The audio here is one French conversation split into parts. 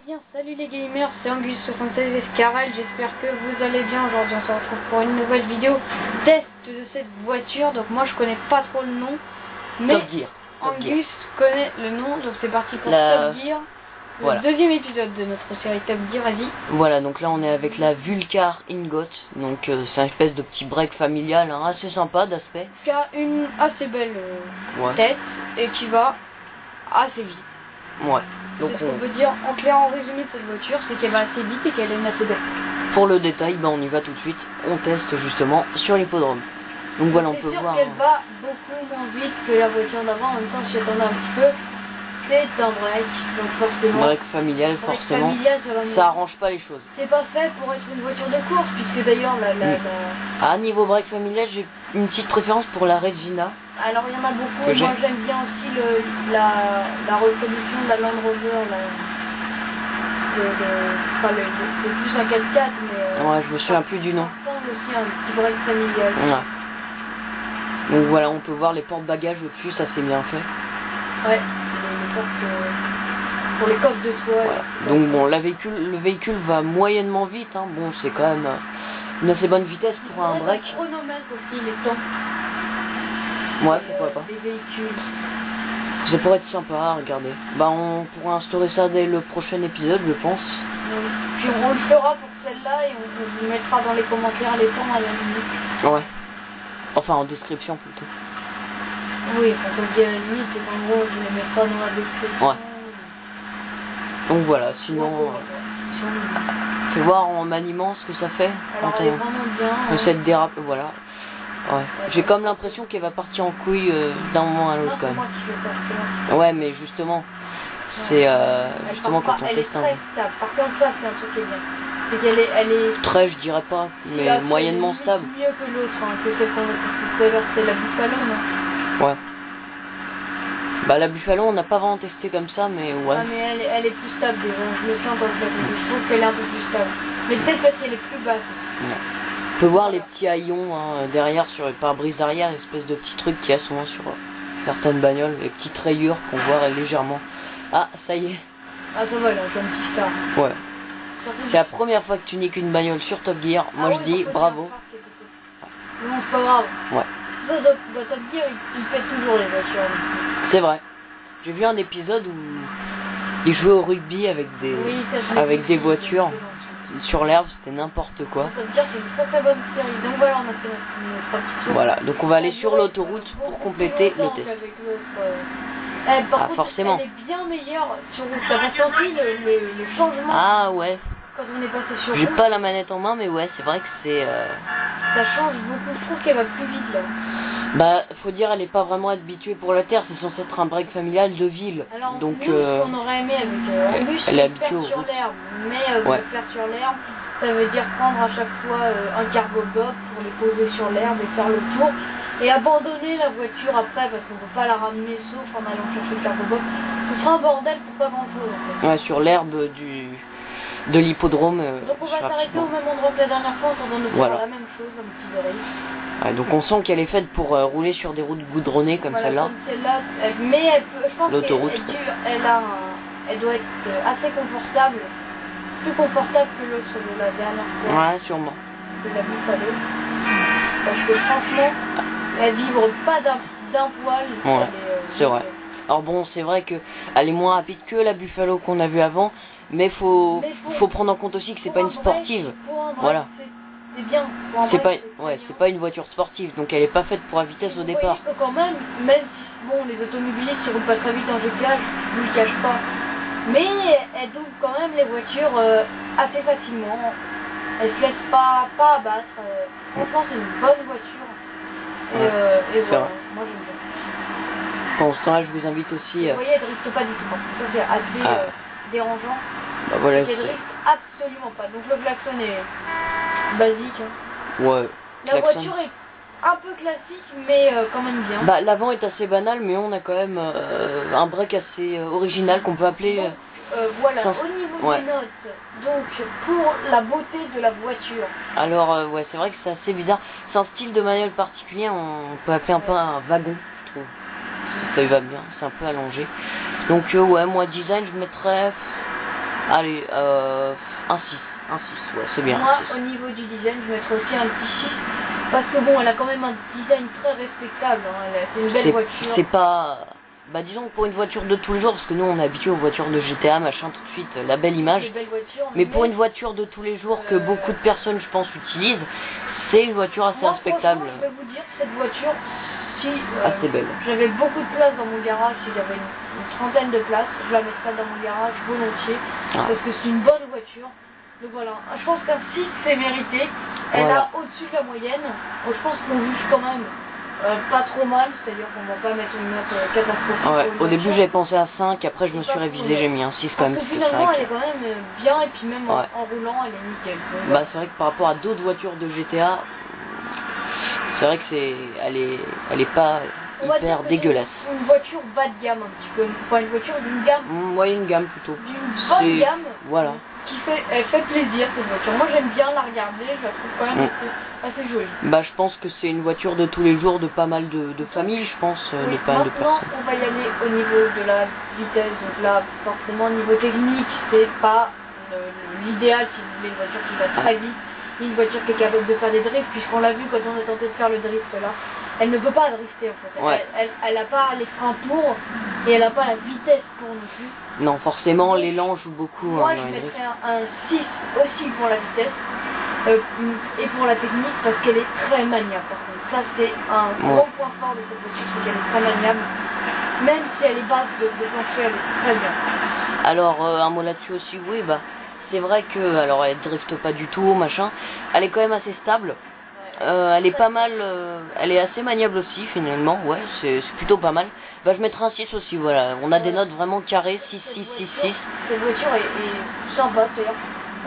Bien, salut les gamers, c'est Angus76 Escarel, j'espère que vous allez bien. Aujourd'hui on se retrouve pour une nouvelle vidéo test de cette voiture. Donc moi je connais pas trop le nom, mais Top Gear. Angus connaît le nom, donc c'est parti pour La... Top Gear, voilà. le deuxième épisode de notre série Top Gear, vas-y. Voilà, donc là on est avec la Vulcar Ingot, donc c'est un espèce de petit break familial, hein, assez sympa d'aspect. Qui a une assez belle Ouais. tête et qui va assez vite. Ouais. Donc C'est ce qu'on peut dire en clair, en résumé de cette voiture, c'est qu'elle va assez vite et qu'elle est une assez belle. Pour le détail, on y va tout de suite, on teste justement sur l'hippodrome. Donc voilà, on peut voir... C'est sûr qu'elle va beaucoup moins vite que la voiture d'avant, en même temps si j'attendais un petit peu, c'est un break, donc forcément... Break familial, forcément, familial, ça arrange pas les choses. C'est pas fait pour être une voiture de course, puisque d'ailleurs À niveau break familial, j'ai une petite préférence pour la Regina. Alors il y en a beaucoup, moi j'aime bien aussi la reproduction de la Land Rover, le plus un 4x4, mais... ouais, je me souviens plus du nom. Ça ressemble aussi à un petit break familial. Ouais. Donc voilà, on peut voir les porte-bagages au-dessus, ça c'est bien fait. Ouais, les portes, pour les coffres de toit. Voilà. Donc bon, le véhicule va moyennement vite, hein. Bon, c'est quand même une assez bonne vitesse pour un break. Chronomètre aussi, les temps. Ouais, pourquoi pas. Les véhicules. Ça pourrait être sympa à regarder. Bah on pourra instaurer ça dès le prochain épisode, je pense. Puis on le fera pour celle-là et on vous mettra dans les commentaires les temps à la limite. Ouais. Enfin en description plutôt. Oui, quand on dit à la limite, c'est qu'en gros je les mets pas dans la description. Ouais. Donc voilà, sinon... tu vas voir en maniement ce que ça fait. Alors quand elle est vraiment bien. on essaie de déraper, voilà. Ouais. J'ai comme l'impression qu'elle va partir en couille d'un moment à l'autre quand même. Moi qui fais ça, ouais, mais justement, c'est justement quand on teste. teste Elle est très stable. Par contre, ça, c'est un truc qui est bien. C'est qu'elle est... Très, je dirais pas, mais moyennement stable. Mieux que l'autre, hein, que celle qu'on a testé tout à l'heure, c'est la Buffalo, non? Ouais. Bah la Buffalo, on n'a pas vraiment testé comme ça, mais ouais. Ah, mais elle est plus stable déjà. Je le sens quand je la conduis. Je trouve qu'elle est un peu plus stable. Mais peut-être parce qu'elle est plus basse. Ouais. On peut voir les petits haillons hein, derrière sur le pare-brise arrière, espèce de petits trucs qu'il y a souvent sur certaines bagnoles, les petites rayures qu'on voit légèrement. Ah, ça y est. Ah, ça va, là, c'est un petit star. Ouais. C'est la première fois que tu niques une bagnole sur Top Gear. Moi je dis bravo. Non, c'est pas grave. Ouais. Ça, Top Gear, il fait toujours les voitures. C'est vrai. J'ai vu un épisode où ils jouaient au rugby avec des voitures. Sur l'herbe, c'était n'importe quoi. Ça veut dire que c'est une très très bonne série. Donc voilà, on a fait notre petit tour. Voilà, donc on va aller sur l'autoroute pour compléter le test. Par contre, forcément. elle est bien meilleure sur route. T'as senti le changement? Ah ouais. Quand on est passé sur route. J'ai pas la manette en main, mais ouais, c'est vrai que c'est... Ça change beaucoup. Je trouve qu'elle va plus vite là. Bah, faut dire, elle est pas vraiment habituée pour la terre. C'est censé être un break familial de ville. Alors, donc, nous, ce qu'on aurait aimé avec Angus, elle est c'est habituée faire aux sur routes. l'herbe. Mais ouais. faire sur l'herbe, ça veut dire prendre à chaque fois un cargo bob pour les poser sur l'herbe et faire le tour. Et abandonner la voiture après parce qu'on peut pas la ramener sauf en allant chercher le cargo bob. Ce sera un bordel pour pas grand chose en fait. Ouais, sur l'herbe de l'hippodrome. Donc on va s'arrêter au même endroit que la dernière fois, en train de faire la même chose, un petit déraillage. Ouais, donc on sent qu'elle est faite pour rouler sur des routes goudronnées comme celle-là. Mais elle peut, je pense l'autoroute. Elle doit être assez confortable, plus confortable que l'autre de la dernière fois. Ouais, sûrement. De la Buffalo. Parce que franchement, elle vibre pas d'un poil. Ouais, c'est vrai. Alors bon, c'est vrai que elle est moins rapide que la Buffalo qu'on a vue avant, mais faut prendre en compte aussi que c'est pas une sportive. Voilà. C'est bien. C'est pas, c'est pas une voiture sportive, donc elle est pas faite pour la vitesse au départ. Quand même si bon, les automobilistes qui roulent pas très vite en GTH, je ne le cache pas. Mais elle double quand même les voitures assez facilement. Elle se laisse pas abattre. Franchement, c'est une bonne voiture. Et voilà, moi j'aime bien. Pendant ce temps-là, je vous invite aussi. Vous voyez, elle drifte pas du tout. Ça c'est assez dérangeant. Bah voilà. Elle drifte absolument pas. Donc le klaxon est basique. Hein. Ouais. La voiture est un peu classique, mais quand même bien. Bah l'avant est assez banal, mais on a quand même un break assez original qu'on peut appeler. Donc, voilà, au niveau des notes, donc pour la beauté de la voiture. Alors ouais, c'est vrai que c'est assez bizarre. C'est un style de bagnole particulier, on peut appeler un peu un wagon, je trouve. Ça y va bien, c'est un peu allongé. Donc ouais, moi design, je mettrais Allez, un 6, ouais, c'est bien. Moi, au niveau du design, je mettrais aussi un petit 6. Parce que bon, elle a quand même un design très respectable. Hein. C'est une belle voiture. C'est pas... Bah disons que pour une voiture de tous les jours, parce que nous on est habitué aux voitures de GTA, machin, tout de suite, la belle image. Belle voiture, mais pour une voiture de tous les jours que beaucoup de personnes, je pense, utilisent, c'est une voiture assez respectable. Je vais vous dire, cette voiture, si assez belle. J'avais beaucoup de place dans mon garage, si j'avais une trentaine de places, je la mettrais dans mon garage volontiers, parce que c'est une bonne voiture. Donc voilà, je pense qu'un 6 c'est mérité. Elle a au-dessus de la moyenne. Je pense qu'on juge quand même pas trop mal, c'est-à-dire qu'on va pas mettre une note catastrophique. Ouais, au début j'avais pensé à 5, après je me suis révisé, j'ai mis un 6 quand même. Parce que finalement elle est quand même bien, et puis même en roulant elle est nickel. Donc, bah c'est vrai que par rapport à d'autres voitures de GTA, c'est vrai que elle est pas hyper dégueulasse. Une voiture bas de gamme un petit peu, enfin une voiture d'une gamme. Moyenne gamme plutôt. D'une bonne gamme. Voilà. Elle fait plaisir cette voiture. Moi j'aime bien la regarder, je la trouve quand même assez jolie. Bah je pense que c'est une voiture de tous les jours de pas mal de familles, je pense, de pas mal de personnes. Maintenant on va y aller au niveau de la vitesse, donc là forcément au niveau technique c'est pas l'idéal si vous voulez une voiture qui va très vite, une voiture qui est capable de faire des drifts, puisqu'on l'a vu quand on a tenté de faire le drift là. Elle ne peut pas drifter en fait, elle n'a pas les freins pour, et elle n'a pas la vitesse pour non plus. Non, forcément, l'élan joue beaucoup. Moi, je mettrais un 6 aussi pour la vitesse et pour la technique, parce qu'elle est très maniable. Par contre, ça, c'est un gros point fort de cette voiture, c'est qu'elle est très maniable. Même si elle est basse de plancher, elle est très bien. Alors, un mot là-dessus aussi, oui, bah, c'est vrai que, alors, elle drifte pas du tout, machin. Elle est quand même assez stable. Elle est pas mal, elle est assez maniable aussi finalement, ouais, c'est plutôt pas mal. Bah je mettrai un 6 aussi, voilà, on a des notes vraiment carrées, 6, 6, 6, 6. Cette voiture est sympa, c'est-à-dire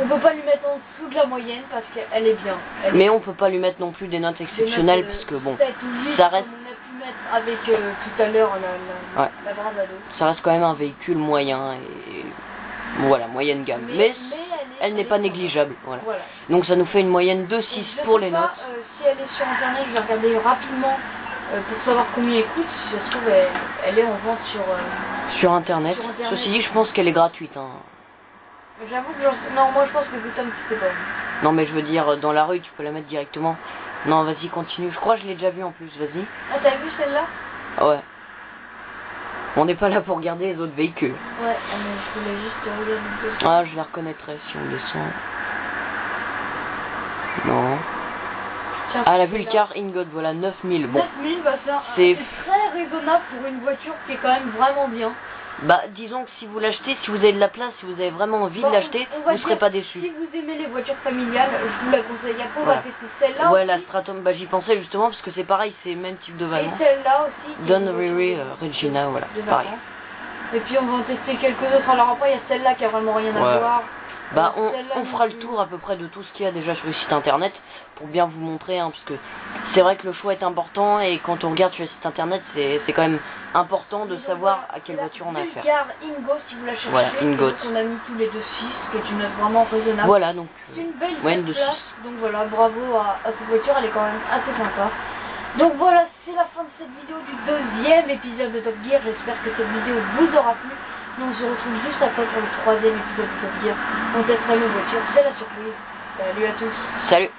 on peut pas lui mettre en dessous de la moyenne parce qu'elle est bien. Mais on peut pas lui mettre non plus des notes exceptionnelles, parce que bon, 7 ou 8, ça reste... on a pu mettre avec tout à l'heure la Bravado. Ça reste quand même un véhicule moyen, et voilà, moyenne gamme. Mais elle n'est pas négligeable, voilà. Donc ça nous fait une moyenne de 6 pour les notes. Si elle est sur internet, je vais regarder rapidement pour savoir combien elle coûte. Si ça se trouve, elle est en vente sur internet. Ceci dit, je pense qu'elle est gratuite. Hein. J'avoue que non, moi je pense que c'est un petit peu bon. Non mais je veux dire, dans la rue, tu peux la mettre directement. Non, vas-y, continue. Je crois que je l'ai déjà vu en plus, vas-y. Ah, t'as vu celle-là? Ouais. On n'est pas là pour regarder les autres véhicules. Ouais, mais je voulais juste regarder. Ah, je la reconnaîtrai si on descend. Non. Tiens, ah, la Vulcar Ingot, voilà, 9000. Bon. 9000, bah c'est très raisonnable pour une voiture qui est quand même vraiment bien. Bah, disons que si vous l'achetez, si vous avez de la place, si vous avez vraiment envie de l'acheter, vous ne serez pas déçu. Si vous aimez les voitures familiales, je vous la conseille. Il y a pas à tester celle-là. Ouais, la Stratum, bah j'y pensais justement parce que c'est pareil, c'est le même type de van. Et celle-là aussi. Don Riri Regina, voilà, pareil. Et puis on va en tester quelques autres. Alors après, il y a celle-là qui a vraiment rien à voir. Bah on fera le tour à peu près de tout ce qu'il y a déjà sur le site internet pour bien vous montrer, hein, parce que c'est vrai que le choix est important et quand on regarde sur le site internet, c'est quand même important de savoir à quelle voiture on a affaire. Vulcar Ingo, si vous la cherchez, voilà, Ingo. On a mis tous les deux 6, qui est une note vraiment raisonnable. Voilà, donc c'est une belle place, donc voilà, bravo à cette voiture, elle est quand même assez sympa. Donc voilà, c'est la fin de cette vidéo du deuxième épisode de Top Gear. J'espère que cette vidéo vous aura plu. Nous on se retrouve juste après pour le troisième épisode de Top Gear. On testera nos voitures, c'est la surprise. Salut à tous. Salut.